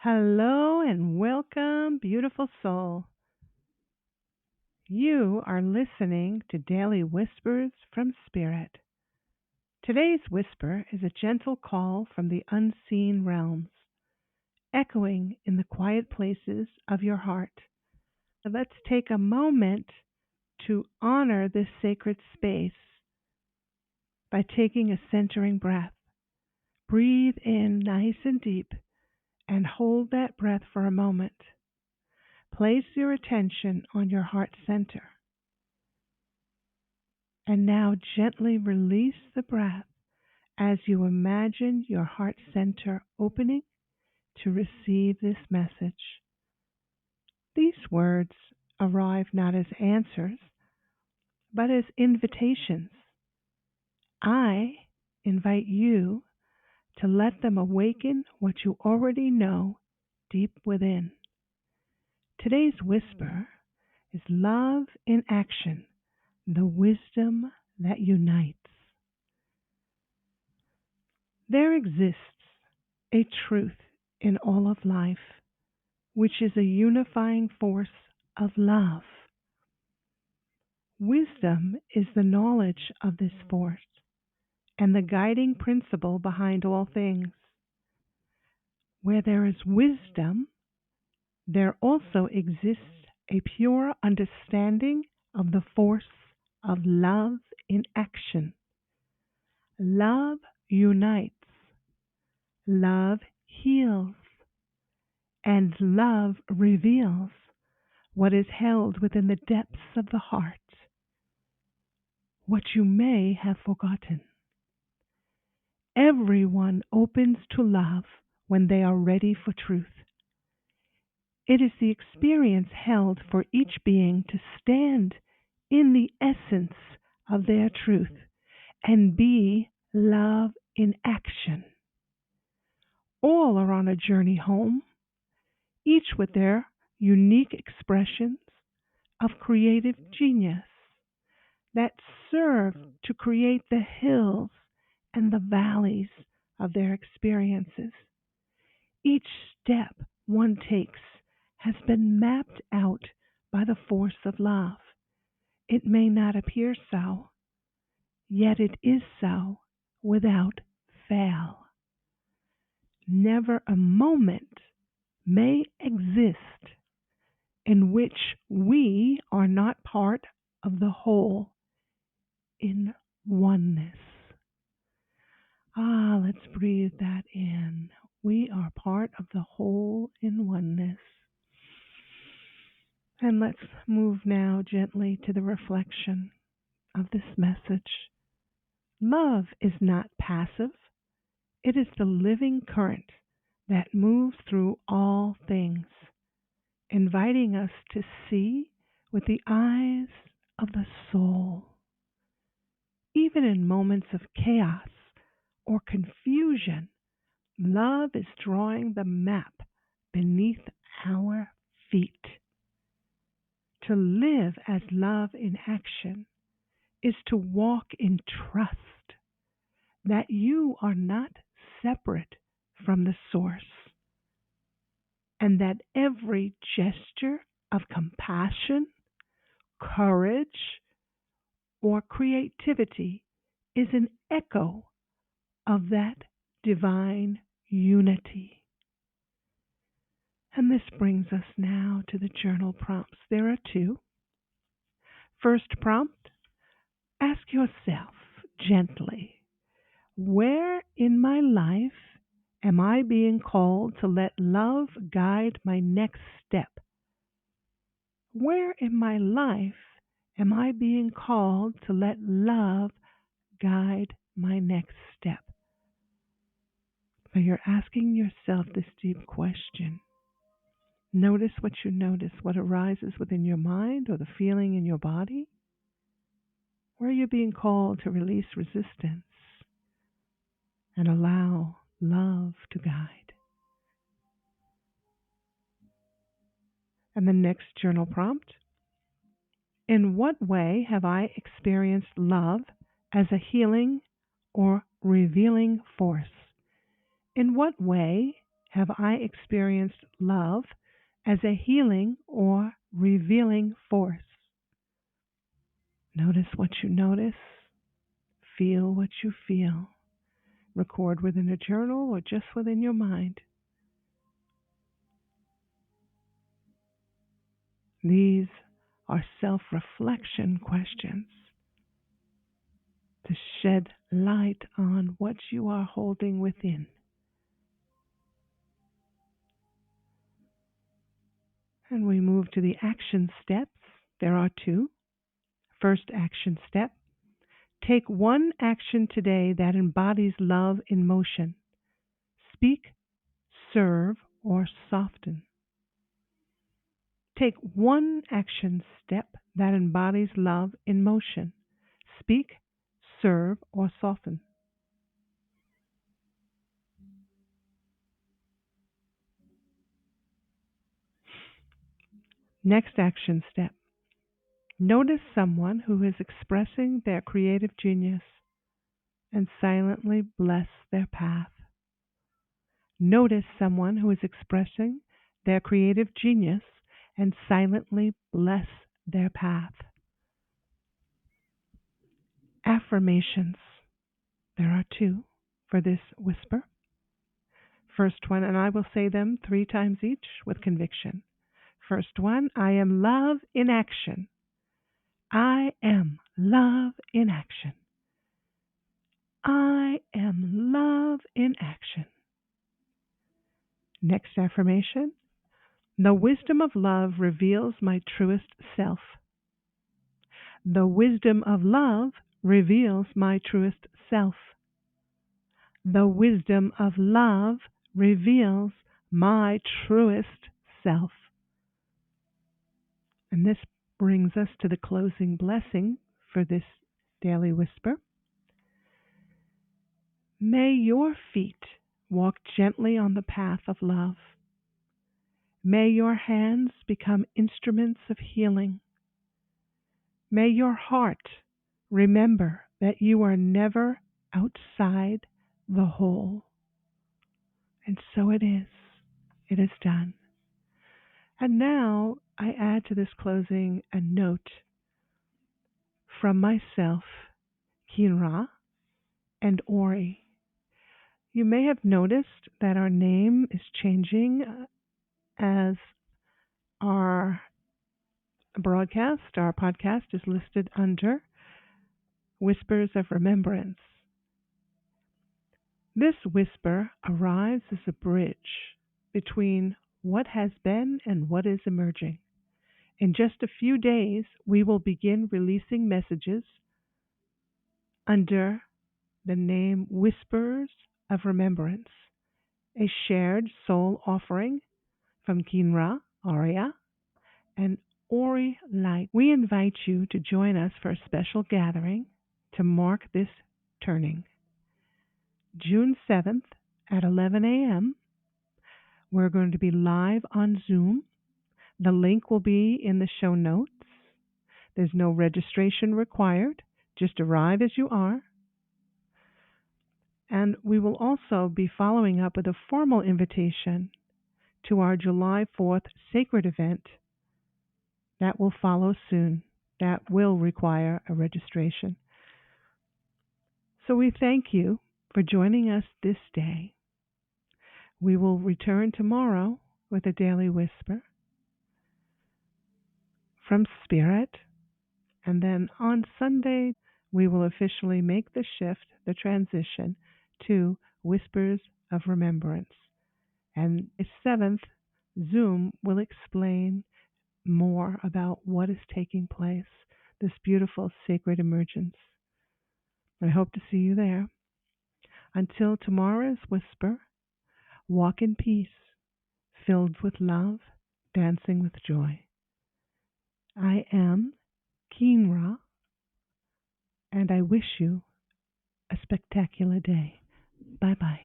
Hello and welcome, beautiful soul. You are listening to Daily Whispers from Spirit. Today's whisper is a gentle call from the unseen realms, echoing in the quiet places of your heart. Let's take a moment to honor this sacred space by taking a centering breath. Breathe in nice and deep and hold that breath for a moment. Place your attention on your heart center. And now gently release the breath as you imagine your heart center opening to receive this message. These words arrive not as answers, but as invitations. I invite you to let them awaken what you already know deep within. Today's whisper is love in action, the wisdom that unites. There exists a truth in all of life, which is a unifying force of love. Wisdom is the knowledge of this force and the guiding principle behind all things. Where there is wisdom, there also exists a pure understanding of the force of love in action. Love unites, love heals, and love reveals what is held within the depths of the heart, what you may have forgotten. Everyone opens to love when they are ready for truth. It is the experience held for each being to stand in the essence of their truth and be love in action. All are on a journey home, each with their unique expressions of creative genius that serve to create the hills and the valleys of their experiences. Each step one takes has been mapped out by the force of love. It may not appear so, yet it is so without fail. Never a moment may exist in which we are not part of the whole in oneness. Let's breathe that in. We are part of the whole in oneness. And let's move now gently to the reflection of this message. Love is not passive. It is the living current that moves through all things, inviting us to see with the eyes of the soul. Even in moments of chaos or confusion, love is drawing the map beneath our feet. To live as love in action is to walk in trust that you are not separate from the source, and that every gesture of compassion, courage, or creativity is an echo of that divine unity. And this brings us now to the journal prompts. There are two. First prompt, ask yourself gently, where in my life am I being called to let love guide my next step? Where in my life am I being called to let love guide my next step? So you're asking yourself this deep question. Notice what you notice, what arises within your mind or the feeling in your body. Where are you being called to release resistance and allow love to guide? And the next journal prompt, in what way have I experienced love as a healing or revealing force? In what way have I experienced love as a healing or revealing force? Notice what you notice. Feel what you feel. Record within a journal or just within your mind. These are self-reflection questions to shed light on what you are holding within. And we move to the action steps. There are two. First action step: take one action today that embodies love in motion. Speak, serve, or soften. Take one action step that embodies love in motion. Speak, serve, or soften. Next action step: notice someone who is expressing their creative genius and silently bless their path. Notice someone who is expressing their creative genius and silently bless their path. Affirmations. There are two for this whisper. First one, and I will say them 3 times each with conviction. First one: I am love in action. I am love in action. I am love in action. Next affirmation: the wisdom of love reveals my truest self. The wisdom of love reveals my truest self. The wisdom of love reveals my truest self. And this brings us to the closing blessing for this daily whisper. May your feet walk gently on the path of love. May your hands become instruments of healing. May your heart remember that you are never outside the whole. And so it is. It is done. And now I add to this closing a note from myself, Kinra, and Ori. You may have noticed that our name is changing as our our podcast is listed under Whispers of Remembrance. This whisper arrives as a bridge between what has been and what is emerging. In just a few days, we will begin releasing messages under the name Whispers of Remembrance, a shared soul offering from Kinra, Aria, and Ori Light. We invite you to join us for a special gathering to mark this turning. June 7th at 11 a.m., we're going to be live on Zoom. The link will be in the show notes. There's no registration required. Just arrive as you are. And we will also be following up with a formal invitation to our July 4th sacred event that will follow soon. That will require a registration. So we thank you for joining us this day. We will return tomorrow with a daily whisper from Spirit. And then on Sunday, we will officially make the shift, the transition to Whispers of Remembrance. And the 7th, Zoom will explain more about what is taking place, this beautiful sacred emergence. I hope to see you there. Until tomorrow's whisper, walk in peace, filled with love, dancing with joy. I am Kinra, and I wish you a spectacular day. Bye-bye.